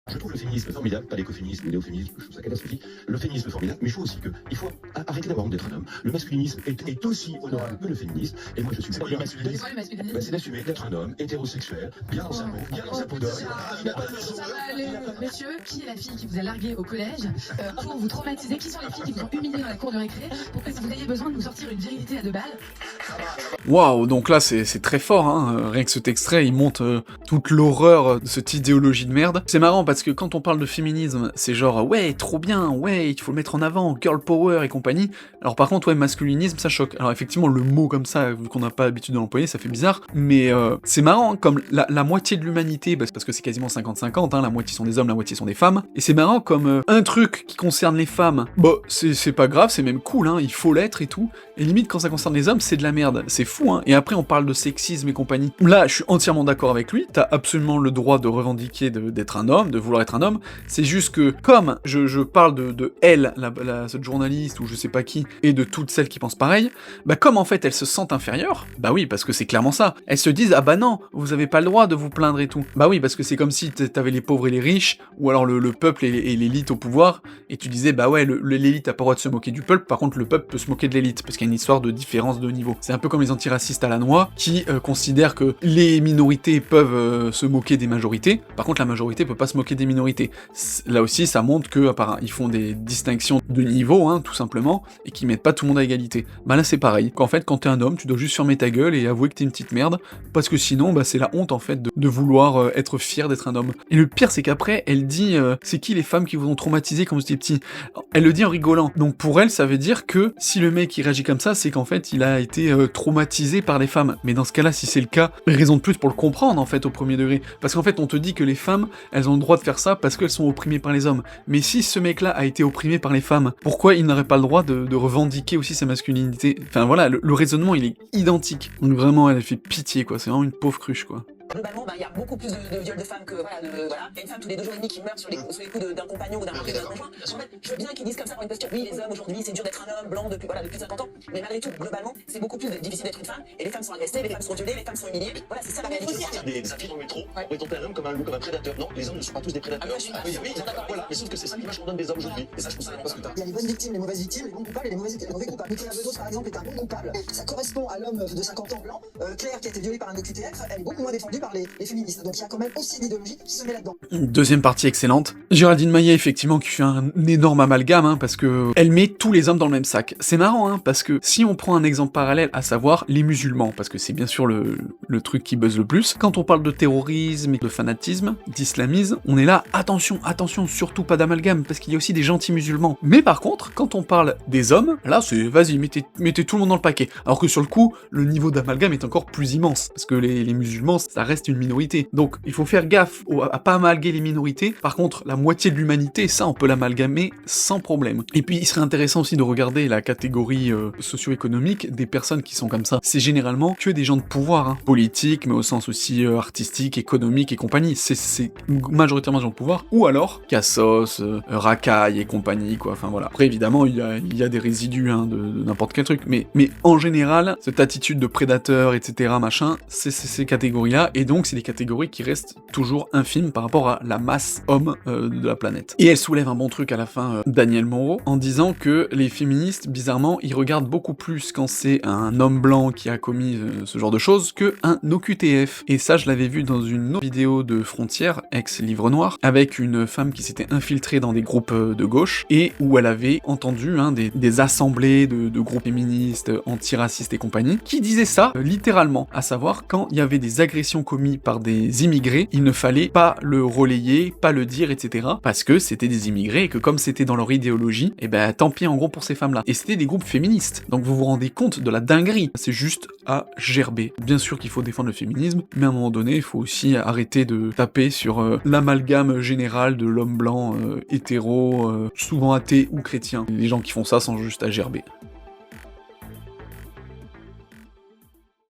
Je trouve le féminisme formidable, pas l'écoféminisme, le néo-féminisme, je trouve ça catastrophique. Le féminisme formidable, mais je trouve aussi qu'il faut arrêter d'avoir honte d'être un homme. Le masculinisme est aussi honorable que le féminisme. Et moi, je suis pour le masculinisme. C'est quoi le masculinisme? Bah, c'est d'assumer d'être un homme hétérosexuel, bien dans sa peau, bien dans sa peau d'homme. Ça va aller, messieurs, qui est la fille qui vous a largué au collège pour vous traumatiser? Qui sont les filles qui vous ont humilié dans la cour de récré pour que vous ayez besoin de nous sortir une virilité à deux balles? Waouh, donc là c'est très fort, hein. Rien que cet extrait, il montre toute l'horreur de cette idéologie de merde. C'est marrant parce que quand on parle de féminisme, c'est genre ouais, trop bien, ouais, il faut le mettre en avant, girl power et compagnie. Alors par contre, ouais, masculinisme, ça choque. Alors effectivement, le mot comme ça, vu qu'on n'a pas l'habitude de l'employer, ça fait bizarre, mais c'est marrant, hein, comme la moitié de l'humanité, parce que c'est quasiment 50-50, hein, la moitié sont des hommes, la moitié sont des femmes, et c'est marrant comme un truc qui concerne les femmes, bah c'est pas grave, c'est même cool, hein, il faut l'être et tout, et limite quand ça concerne les hommes, c'est de la merde, c'est fou, hein, et après on parle de sexisme et compagnie. Là, je suis entièrement d'accord avec lui, t'as absolument le droit de revendiquer d'être un homme, de vouloir être un homme, c'est juste que, comme je parle de elle, cette journaliste, ou je sais pas qui, et de toutes celles qui pensent pareil, bah comme en fait elles se sentent inférieures, bah oui, parce que c'est clairement ça, elles se disent, ah bah non, vous avez pas le droit de vous plaindre et tout. Bah oui, parce que c'est comme si t'avais les pauvres et les riches, ou alors le peuple et l'élite au pouvoir, et tu disais, bah ouais, l'élite a pas le droit de se moquer du peuple, par contre le peuple peut se moquer de l'élite, parce qu'il y a une histoire de différence de niveau. C'est un peu comme les antiracistes à la noix, qui considèrent que les minorités peuvent se moquer des majorités, par contre la majorité peut pas se moquer des minorités. Là aussi, ça montre que ils font des distinctions de niveau, hein, tout simplement, et qui mettent pas tout le monde à égalité. Bah là c'est pareil, qu'en fait quand t'es un homme, tu dois juste fermer ta gueule et avouer que t'es une petite merde, parce que sinon, bah c'est la honte en fait de vouloir être fier d'être un homme. Et le pire c'est qu'après, elle dit, c'est qui les femmes qui vous ont traumatisé quand vous étiez petit? Elle le dit en rigolant, donc pour elle ça veut dire que si le mec il réagit comme ça, c'est qu'en fait il a été traumatisé par les femmes. Mais dans ce cas-là, si c'est le cas, raison de plus pour le comprendre en fait au premier degré, parce qu'en fait on te dit que les femmes, elles ont le droit de faire ça parce qu'elles sont opprimées par les hommes. Mais si ce mec-là a été opprimé par les femmes, pourquoi il n'aurait pas le droit de revendiquer aussi sa masculinité? Enfin voilà, le raisonnement il est identique. Donc vraiment, elle fait pitié quoi, c'est vraiment une pauvre cruche quoi. Globalement, il y a beaucoup plus de viols de femmes que voilà. Il y a une femme tous les 2 jours et demi qui meurt sur les coups d'un compagnon ou d'un mari ou d'un conjoint. En fait, je veux bien qu'ils disent comme ça pour une posture. Oui, les hommes aujourd'hui, c'est dur d'être un homme blanc depuis 50 ans. Mais malgré tout, globalement, c'est beaucoup plus difficile d'être une femme. Et les femmes sont agressées, les femmes sont violées, les femmes sont humiliées. Voilà, c'est ça la réalité. Des affiches dans le métro, présenter un homme comme un loup, comme un prédateur. Non, les hommes ne sont pas tous des prédateurs. Oui, voilà, mais sauf que c'est ça l'image qu'on donne des hommes aujourd'hui. Et ça, je trouve ça parce que il y a les bonnes victimes, les mauvaises victimes, les bons coupables et les mauvais coupables. Nicolas Bedos, par exemple, est un bon coupable. Ça correspond à l'homme de 50 ans blanc. Claire, qui a été violée par un OQTF, elle est beaucoup moins défendue par les féministes. Donc il y a quand même aussi l'idéologie qui se met là-dedans. Deuxième partie excellente. Géraldine Maillet, effectivement, qui fait un énorme amalgame, hein, parce que elle met tous les hommes dans le même sac. C'est marrant, hein, parce que si on prend un exemple parallèle, à savoir les musulmans, parce que c'est bien sûr le truc qui buzz le plus, quand on parle de terrorisme, de fanatisme, d'islamisme, on est là, attention, surtout pas d'amalgame, parce qu'il y a aussi des gentils musulmans. Mais par contre, quand on parle des hommes, là c'est, vas-y, mettez tout le monde dans le paquet. Alors que sur le coup, le niveau d'amalgame est encore plus immense, parce que les musulmans, ça reste une minorité. Donc il faut faire gaffe à pas amalgamer les minorités. Par contre, la moitié de l'humanité, ça on peut l'amalgamer sans problème. Et puis il serait intéressant aussi de regarder la catégorie socio-économique des personnes qui sont comme ça. C'est généralement que des gens de pouvoir, hein, politique, mais au sens aussi artistique, économique et compagnie. C'est majoritairement des gens de pouvoir. Ou alors Cassos, Racaille et compagnie, quoi. Enfin voilà. Après évidemment, il y a des résidus hein, de n'importe quel truc. Mais en général, cette attitude de prédateur, etc., machin, c'est ces catégories-là. Et donc c'est des catégories qui reste toujours infime par rapport à la masse homme de la planète. Et elle soulève un bon truc à la fin, Daniel Moreau, en disant que les féministes, bizarrement, ils regardent beaucoup plus quand c'est un homme blanc qui a commis ce genre de choses que un OQTF. Et ça, je l'avais vu dans une autre vidéo de Frontières, ex-Livre Noir, avec une femme qui s'était infiltrée dans des groupes de gauche, et où elle avait entendu hein, des assemblées de groupes féministes, antiracistes et compagnie, qui disaient ça, littéralement, à savoir quand il y avait des agressions commises par des immigrés, il ne fallait pas le relayer, pas le dire, etc. Parce que c'était des immigrés et que comme c'était dans leur idéologie, et ben tant pis en gros pour ces femmes-là. Et c'était des groupes féministes. Donc vous vous rendez compte de la dinguerie. C'est juste à gerber. Bien sûr qu'il faut défendre le féminisme, mais à un moment donné, il faut aussi arrêter de taper sur l'amalgame général de l'homme blanc hétéro, souvent athée ou chrétien. Les gens qui font ça sont juste à gerber.